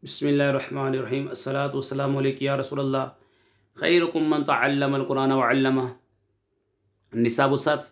बिस्मिल्लाहिर्रहमानिर्रहीम अस्सलातु वस्सलामु अलैका या रसूलल्लाह खैरुकुम मन तअल्लमल कुरान व अल्लमह। निसाब सर्फ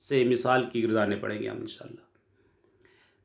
से मिसाल की गर्दानें पढ़ेंगे हम इंशाअल्लाह।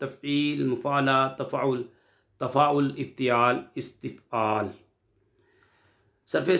तफ़ईल, मुफ़ाला, तफ़ाउल, तफ़ाउल, इफ्तियाल, इस्तिफ़आल। सर्फ़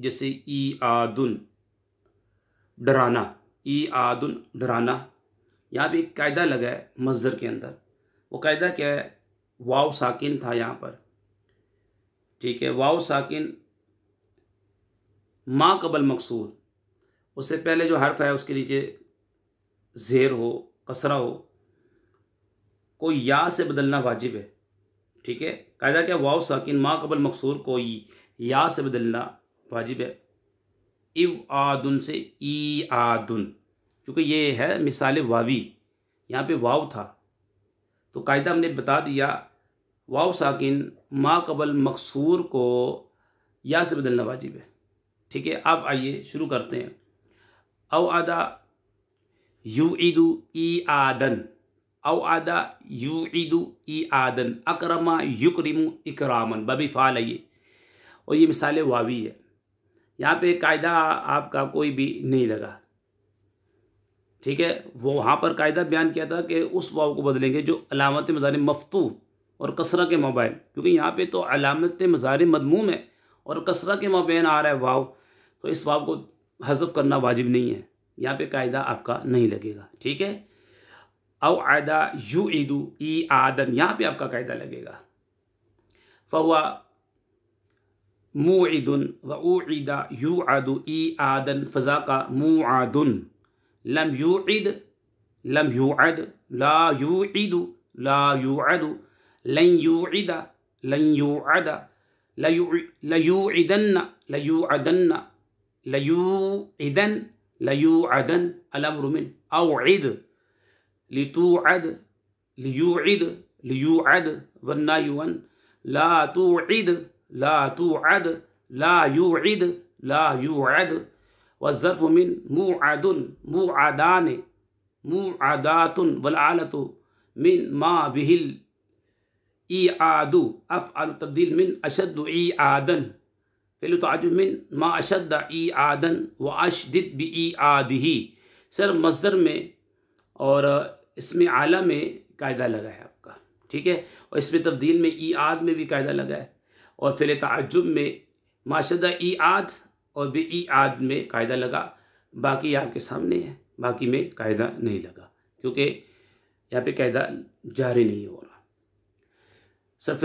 जैसे ई आदुन डराना, ई आदुन डराना। यहाँ पे एक कायदा लगा है मज़दर के अंदर। वो कायदा क्या है? वाव साकिन था यहाँ पर, ठीक है। वाव साकिन मा कबल मकसूर, उससे पहले जो हर्फ है उसके नीचे ज़ेर हो, कसरा हो, को या से बदलना वाजिब है, ठीक है। कायदा क्या? वाव साकिन मा कबल मकसूर को या से बदलना वाजिब है। इव आदुन से ई आदुन, क्योंकि ये है मिसाल वावी, यहाँ पे वाव था तो कायदा हमने बता दिया वाव साकिन मा कबल मकसूर को या से बदलना वाजिब है, ठीक है। अब आइए शुरू करते हैं। औ आदा युईदु ई आदन, औ आदा युईदु ई आदन, अकरमा युकरिमु इकरामन, बबी फ़ाल है ये, और ये मिसाल वावी है। यहाँ पे कायदा आपका कोई भी नहीं लगा, ठीक है। वो वहाँ पर कायदा बयान किया था कि उस वाव को बदलेंगे जो अलामत मज़ारी मफ्तू और कसरा के माबैन, क्योंकि यहाँ पे तो अलामत मज़ारी मदमूम है और कसरा के माबैन आ रहा है वाव, तो इस वाव को हज़फ करना वाजिब नहीं है। यहाँ पे कायदा आपका नहीं लगेगा, ठीक है। औ आदा युईदु ई आदन, यहाँ पे आपका कायदा लगेगा। फ़हुआ मुईदुन व उईदा युआदु ई आदन फ़ज़ाका मुआदुन। लम युईद लम युअद, ला युईदु ला युअदु, लन युईदा लन युअदा, लयुईदन्न लयुअदन्न लयुईदन लयुअदन। अलअम्रु मिन औइद लितुअद लियुइद लियुअद, वन्नाहयु अन ला तुइद ला तुअद ला युइद ला युअद। वज़्ज़र्फ़ु मिन मुअदुन मुअदान मुअदातुन, वलआलतु मिन मा बिहिल ईआदु, अफ़अल तब्दील मिन अशद्दु ईआदन, फ़िल तअज्जुब मिन मा अशद्द ईआदन व अशदिद बिईआदिही। सर मज़दर में और इसमें आला में कायदा लगा है आपका, ठीक है। और इसमें तब्दील में ईआद में भी कायदा लगा है, और फ़िल तअज्जुब में मा अशद्द ईआद और बिईआद में कायदा लगा। बाकी आपके सामने है, बाकी में कायदा नहीं लगा क्योंकि यहाँ पे कायदा जारी नहीं हो रहा। सर्फ़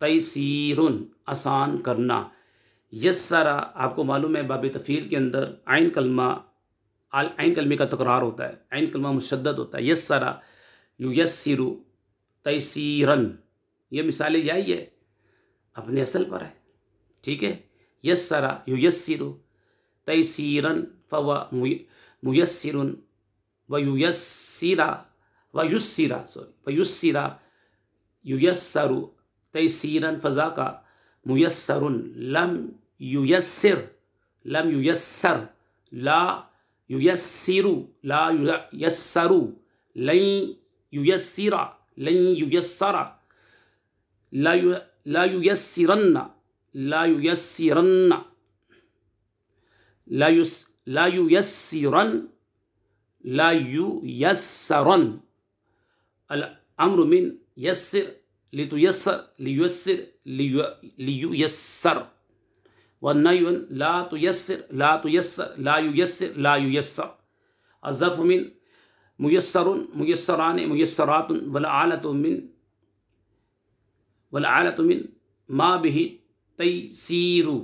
तयसीरुन आसान करना। यस्सरा आपको मालूम है बाब तफ़ईल के अंदर आइन कलमे का तकरार होता है, आइन कलमा मुशद्दद होता है। यस्सरा युयस्सिरु तयसीरन, ये मिसाल याई है, अपने असल पर है, ठीक है। यस्सरा युयस्सिरु तयसीरन फ़हुवा मुयस्सिरुन व युयस्सिरा युयस्सरु तयसीरन फ़ज़ाका मुयस्सरुन। लम युयस्सिर लम युयस्सर ला युयस्सिरु ला युयस्सरु, लन युयस्सिरा लन युयस्सरा, ला युयस्सिरन्न ला युयस्सिरन्न ला युयस्सिरन ला युयस्सरन। अलअम्रु मिन यस्सिर लितुयस्सर लियुयस्सिर लियुयस्सर, वन्नहयु अन ला तुयस्सिर ला तुयस्सर ला युयस्सिर ला युयस्सर। अज़्ज़र्फ़ु मिन मुयस्सरुन मुयस्सरान मुयस्सरातुन, वलआलतु मिन मा बिही तयसीरु,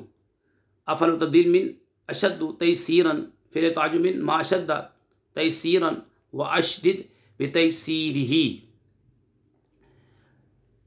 अफ़अल तब्दील मिन अशद्दु तयसीरन, फ़िल तअज्जुब मिन मा अशद्द तयसीरन व अशदिद बितयसीरिही।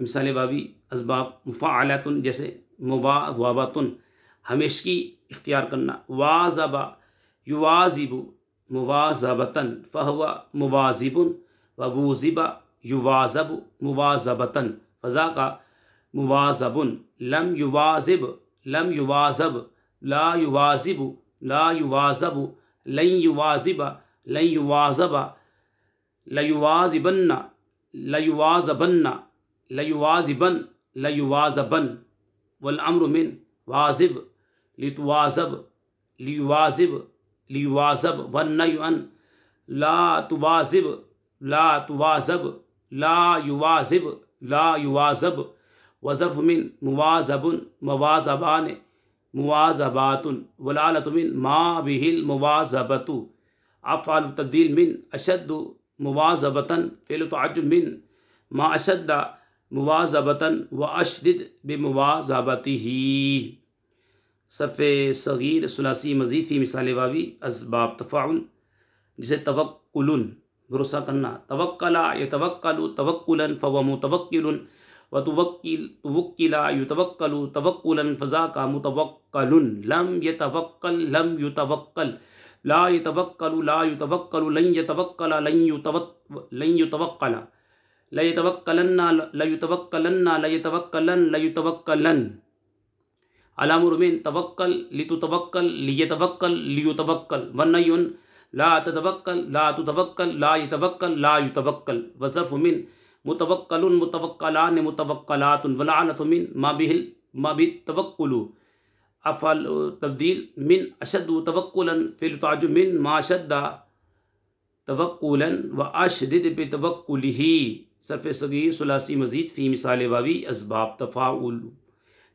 मिसाल वावी असबाब मुफ़ाअलतुन जैसे मुवाज़बतुन हमेशगी इख्तियार करना। वाज़बा युवाज़िबु मुवाज़बतन फ़हुवा मुवाज़िबुन व वूज़िबा युवाज़बु मुवाज़बतन फ़ज़ा का मुवाज़बुन, लम युवाज़िब, लम युवाज़ब, ला युवाज़िबु, ला युवाज़बु, लन युवाज़िबा, लन युवाज़बा, लयुवाज़िबन्ना, लयुवाज़बन्ना, लयुवाज़िबन, लयुवाज़बन, वल अम्रु मिन वाज़िब, लितुवाज़ब, लियुवाज़िब, लियुवाज़ब, वन्नहयु अन ला तुवाज़िब, ला तुवाज़ब, ला युवाज़िब, ला युवाज़ब, वज़र्फ़ मिन मुवाज़बुन, मुवाज़बान, मुवाज़बातुन, वलालतु मिन मा बिहिल मुवाज़बतु, अफ़आल तब्दील मिन अशद्दु मुवाज़बतन, फ़िअल तअज्जुब मिन मा अशद्द मुवाज़बतन व अशदिद बिमुवाज़बतिही। सर्फ़ सगीर सुलासी मज़ीद फ़ी मिसाल वावी असबाब तफ़ाउल, जिसे तवक्कुलन भरोसा करना, तवक्कला यतवक्कलु तवक्कुलन फ़हुव मुतवक्किलुन व तुवक्किला युतवक्कलु तवक्कुलन फ़ज़ाका मुतवक्कलुन, लम यतवक्कल लम युतवक्कल, ला यतवक्कलु ला युतवक्कलु, लन यतवक्कला लन युतवक्कला, ला यतवक्कलन्ना ला युतवक्कलन्ना, ला यतवक्कलन ला युतवक्कलन, अल-अम्रु मिन तवक्कल लितुतवक्कल, लियतवक्कल लियुतवक्कल, वन्नहयु अन ला ततवक्कल ला तुतवक्कल, ला यतवक्कल ला युतवक्कल, वज़र्फ़ु मिन मुतवक्कलुन, मुतवक्कलान, मुतवक्कलातुन, वलअनतु मिन मा बित्तवक्कुलु, अफ़अल तब्दील मिन अशद्दु तवक्कुलन, फ़िअल तअज्जुब मिन मा अशद्द तवक्कुलन व अशदिद बितवक्कुलिही। सर्फ़ सगीर सुलासी मज़ीद फ़ी मिसाल वावी असबाब तफ़ाउल,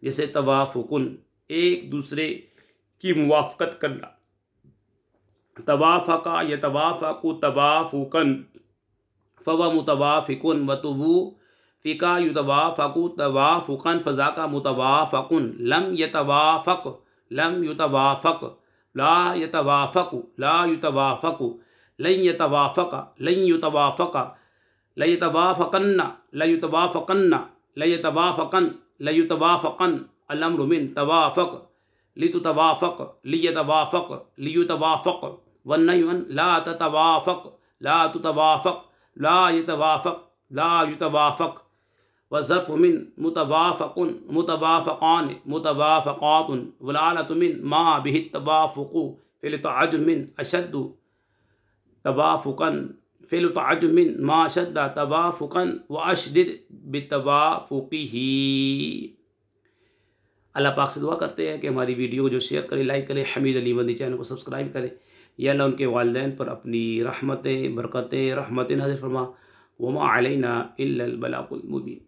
जैसे तवाफ़ुकुन एक दूसरे की मुवाफ़क़त करना, तवाफ़क़ा यतवाफ़क़ु तवाफ़ुकन फ़हुव मुतवाफ़िकुन, व तुवफ़िक़ा युतवाफ़क़ु तवाफ़ुकन फ़ज़ाका मुतवाफ़क़ुन, लम यतवाफ़क़ लम युतवाफ़क़, ला यतवाफ़क़ु ला युतवाफ़क़ु, लन यतवाफ़क़ लन युतवाफ़क़, ला यतवाफ़क़न्ना ला युतवाफ़क़न्ना, ला यतवाफ़क़न ला युतवाफ़क़न, अल-अम्रु मिन तवाफ़क़ लितुतवाफ़क़, लियतवाफ़क़ लियुतवाफ़क़, वन्नहयु अन ला ततवाफ़क़ ला तुतवाफ़क़, ला यतवाफ़क़ ला युतवाफ़क़, वज़र्फ़ु मिन मुतवाफ़क़ुन, मुतवाफ़क़ान, मुतवाफ़क़ातुन, वलअनतु मिन मा बिहित्तवाफ़ुक़ु, फ़िअल तअज्जुब मिन अशद्दु तवाफ़ुक़न, फ़िअल तअज्जुब मिन मा अशद्द तवाफ़ुक़न व अशदिद बितवाफ़ुक़िही। अल्लाह पाक से दुआ करते हैं कि हमारी वीडियो को जो शेयर करें, लाइक करें, हमीद अली बंदी चैनल को सब्सक्राइब करें। या अल्लाह उनके वालिदैन पर अपनी रहमतें बरकतें रहमतें नाज़िल फरमा। वमा अलैना इल्लल बलागुल मुबीन।